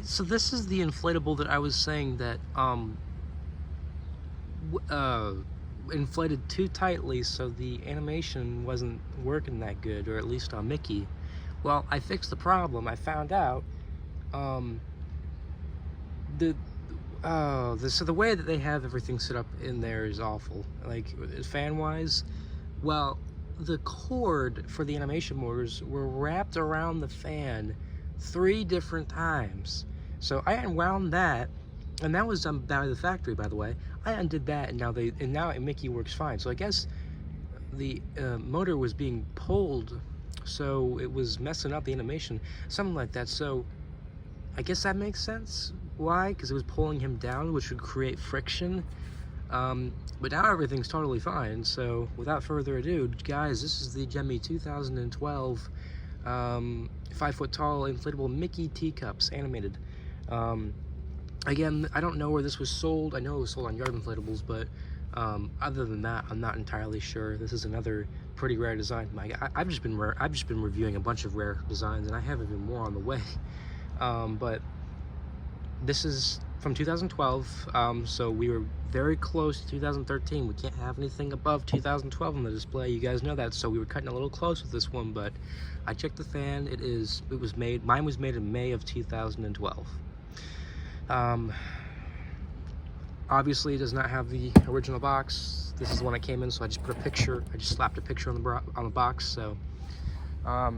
So this is the inflatable that I was saying that inflated too tightly, so the animation wasn't working that good, or at least on Mickey. Well, I fixed the problem. I found out um, the so the way that they have everything set up in there is awful. Like fan wise, well, the cord for the animation motors were wrapped around the fan 3 different times. So I unwound that, and that was done by the factory, by the way. I undid that, and now Mickey works fine. So I guess the motor was being pulled, so it was messing up the animation, something like that. So I guess that makes sense. Why? Because it was pulling him down, which would create friction. But now everything's totally fine. So without further ado, guys, this is the Gemmy 2012 5-foot tall inflatable Mickey teacups animated. Again, I don't know where this was sold. I know it was sold on Yard Inflatables, but other than that, I'm not entirely sure. This is another pretty rare design. I've just been reviewing a bunch of rare designs, and I have even more on the way. But this is from 2012, so we were very close to 2013. We can't have anything above 2012 on the display. You guys know that, so we were cutting a little close with this one. But I checked the fan. Mine was made in May of 2012. Obviously, it does not have the original box. This is the one that came in, so I just slapped a picture on the box. So, but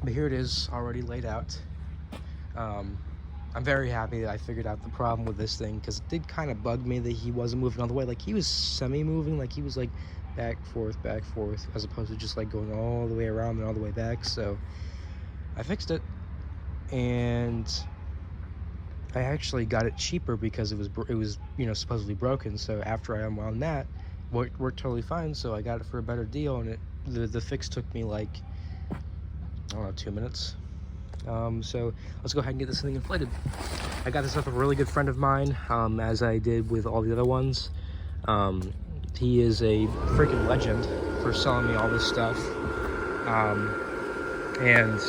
here it is, already laid out. I'm very happy that I figured out the problem with this thing, because it did kind of bug me that he wasn't moving all the way. Like, he was semi-moving, like he was like back, forth, as opposed to just like going all the way around and all the way back. So I fixed it, and I actually got it cheaper because it was supposedly broken. So after I unwound that, worked totally fine. So I got it for a better deal, and the fix took me like, I don't know, 2 minutes. So let's go ahead and get this thing inflated. I got this off a really good friend of mine, as I did with all the other ones. He is a freaking legend for selling me all this stuff. And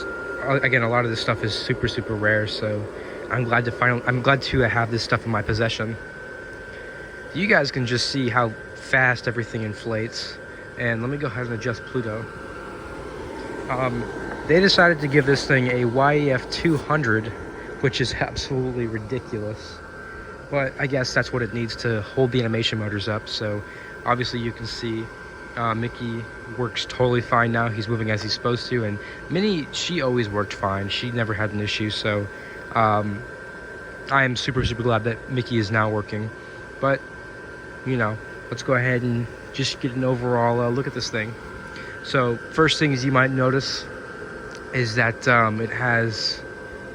again, a lot of this stuff is super, super rare, so I'm glad to have this stuff in my possession. You guys can just see how fast everything inflates. And let me go ahead and adjust Pluto. They decided to give this thing a YEF 200, which is absolutely ridiculous. But I guess that's what it needs to hold the animation motors up. So obviously you can see Mickey works totally fine now. He's moving as he's supposed to. And Minnie, she always worked fine. She never had an issue. So I am super, super glad that Mickey is now working. But, let's go ahead and just get an overall look at this thing. So first things you might notice is that it has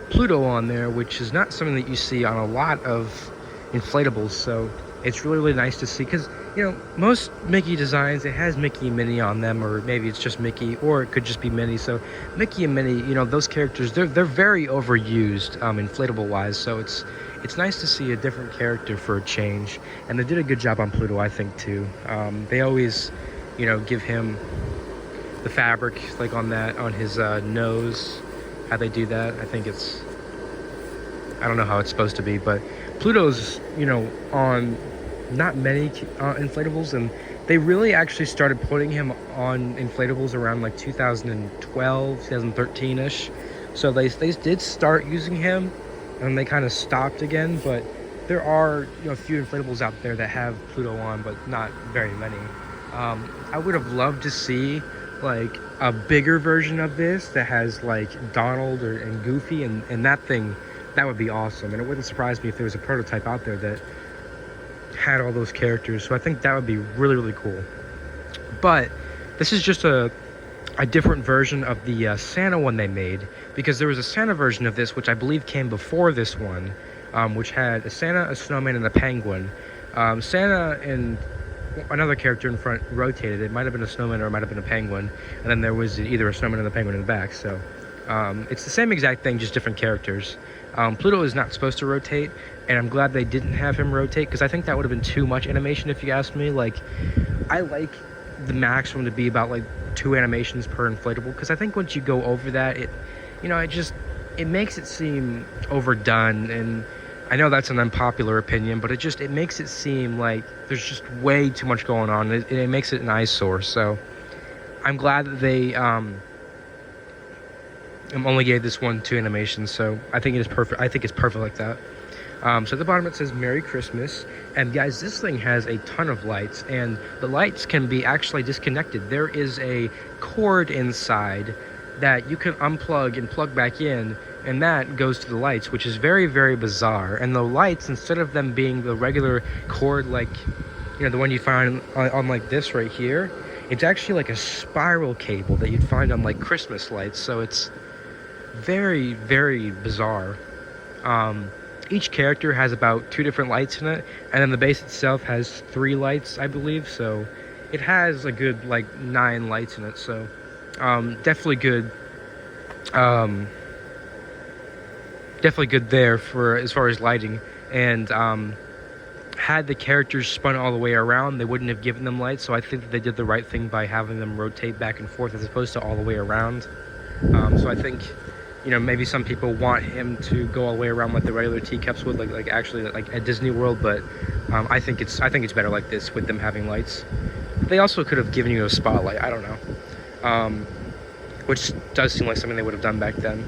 Pluto on there, which is not something that you see on a lot of inflatables. So it's really, really nice to see, because most Mickey designs, it has Mickey and Minnie on them, or maybe it's just Mickey, or it could just be Minnie. So Mickey and Minnie, those characters, they're very overused inflatable wise. So it's nice to see a different character for a change, and they did a good job on Pluto, I think, too. They always give him the fabric like on his nose, how they do that. I think I don't know how it's supposed to be, but Pluto's on not many inflatables, and they really actually started putting him on inflatables around like 2012, 2013-ish. So they did start using him, and they kind of stopped again. But there are a few inflatables out there that have Pluto on, but not very many. I would have loved to see like a bigger version of this that has like Donald and Goofy, and that would be awesome. And it wouldn't surprise me if there was a prototype out there that had all those characters. So I think that would be really, really cool. But this is just a different version of the Santa one they made, because there was a Santa version of this which I believe came before this one, which had a Santa, a snowman, and a penguin. Santa and another character in front rotated. It might have been a snowman or it might have been a penguin, and then there was either a snowman and a penguin in the back. So it's the same exact thing, just different characters. Pluto is not supposed to rotate, and I'm glad they didn't have him rotate, because I think that would have been too much animation if you asked me. Like, I like the maximum to be about like 2 animations per inflatable, because I think once you go over that, it makes it seem overdone, and I know that's an unpopular opinion, but it makes it seem like there's just way too much going on. It makes it an eyesore. So I'm glad that they only gave this one 2 animations. So I think it is perfect. I think it's perfect like that. So at the bottom it says Merry Christmas, and guys, this thing has a ton of lights, and the lights can be actually disconnected. There is a cord inside that you can unplug and plug back in, and that goes to the lights, which is very, very bizarre. And the lights, instead of them being the regular cord, like, you know, the one you find on like this right here, it's actually like a spiral cable that you'd find on like Christmas lights. So it's very, very bizarre. Each character has about 2 different lights in it, and then the base itself has 3 lights, I believe. So it has a good like 9 lights in it. So definitely good. Definitely good there for as far as lighting. And had the characters spun all the way around, they wouldn't have given them lights. So I think that they did the right thing by having them rotate back and forth as opposed to all the way around. So I think, you know, maybe some people want him to go all the way around like the regular teacups would, like actually like at Disney World, but I think it's better like this with them having lights. They also could have given you a spotlight, I don't know, which does seem like something they would have done back then.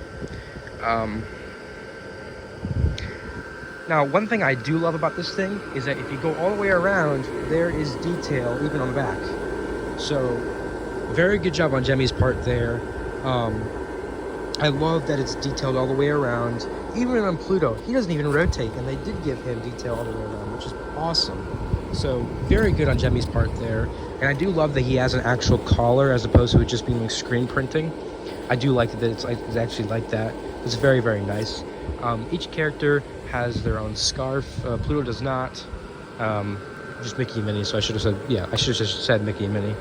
Now, one thing I do love about this thing is that if you go all the way around, there is detail even on the back. So very good job on Gemmy's part there. I love that it's detailed all the way around. Even on Pluto, he doesn't even rotate, and they did give him detail all the way around, which is awesome. So very good on Gemmy's part there. And I do love that he has an actual collar as opposed to it just being like screen printing. I do like that it's actually like that. It's very, very nice. Each character has their own scarf. Pluto does not. Just Mickey and Minnie, so I should have said, yeah, I should have just said Mickey and Minnie.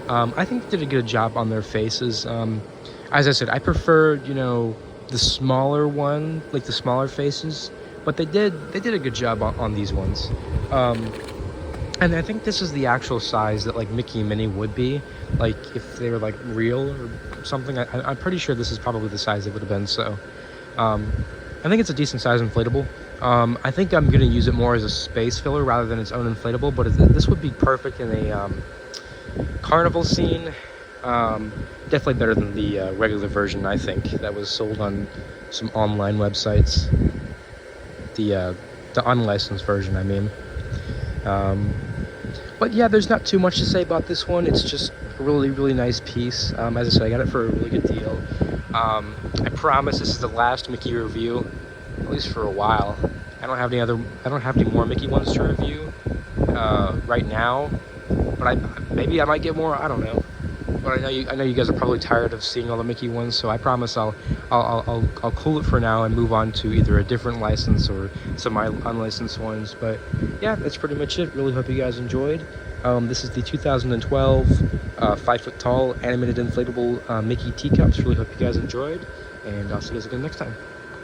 I think they did a good job on their faces. As I said, I preferred, you know, the smaller one, like the smaller faces, but they did a good job on these ones. And I think this is the actual size that like Mickey and Minnie would be, like if they were like real or something. I'm pretty sure this is probably the size it would have been. So I think it's a decent size inflatable. I think I'm gonna use it more as a space filler rather than its own inflatable, but this would be perfect in a carnival scene. Definitely better than the regular version, I think, that was sold on some online websites. The unlicensed version, I mean. But yeah, there's not too much to say about this one. It's just a really, really nice piece. As I said, I got it for a really good deal. I promise this is the last Mickey review, at least for a while. I don't have any more Mickey ones to review right now. But maybe I might get more. I don't know. But I know you guys are probably tired of seeing all the Mickey ones, so I promise I'll cool it for now and move on to either a different license or some unlicensed ones. But yeah, that's pretty much it. Really hope you guys enjoyed. This is the 2012 5-foot tall animated inflatable Mickey teacups. Really hope you guys enjoyed, and I'll see you guys again next time.